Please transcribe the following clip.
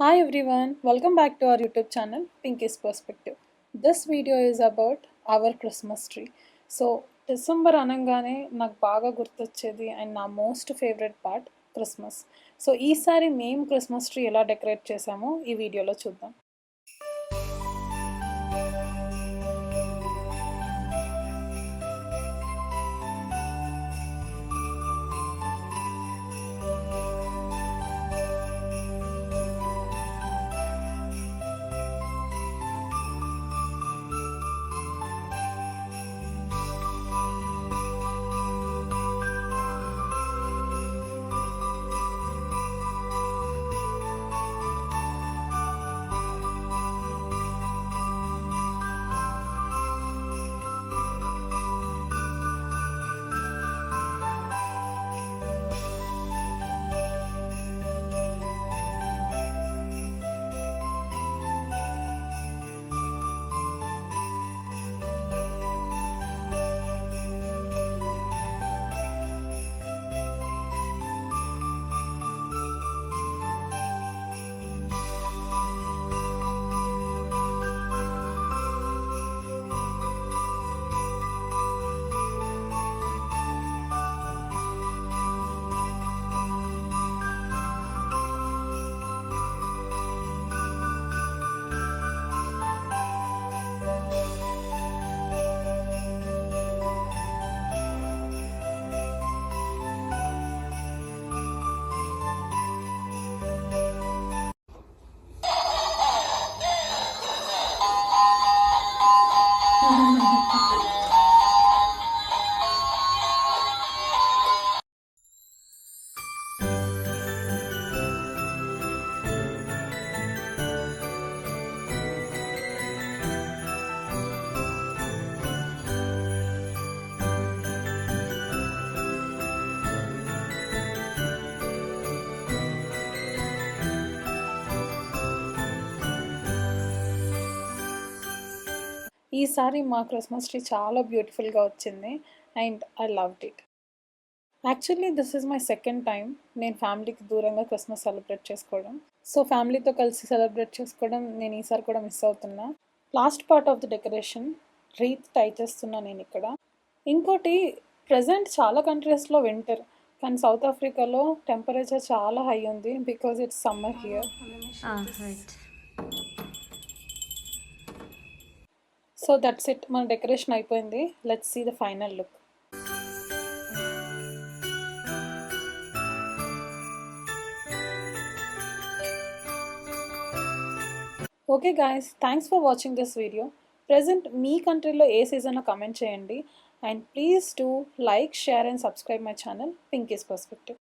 Hi everyone, welcome back to our YouTube channel Pinky's Perspective. This video is about our Christmas tree. So, December అనగానే నాకు బాగా గుర్తొచ్చేది and నా most favourite part Christmas. So, ఈసారి మేము Christmas tree ఎలా decorate చేసామో ఈ వీడియోలో చూద్దాం. ఈసారి మా క్రిస్మస్ ట్రీ చాలా బ్యూటిఫుల్గా వచ్చింది and I loved it. Actually this is my second time నేను ఫ్యామిలీకి దూరంగా క్రిస్మస్ సెలబ్రేట్ చేసుకోవడం. సో ఫ్యామిలీతో కలిసి సెలబ్రేట్ చేసుకోవడం నేను ఈసారి కూడా మిస్ అవుతున్నా. Last part of the decoration wreath tie చేస్తున్నా నేను ఇక్కడ. ఇంకోటి, ప్రజెంట్ చాలా కంట్రీస్లో వింటర్, కానీ సౌత్ ఆఫ్రికాలో టెంపరేచర్ చాలా హై ఉంది because it's summer here. Right. So that's it, మన డెకరేషన్ అయిపోయింది. Let's see the final look. Okay guys, thanks for watching this video. Present మీ కంట్రీలో ఏ సీజన్లో కమెంట్ చేయండి and please do like, share and subscribe my channel Pinky's perspective.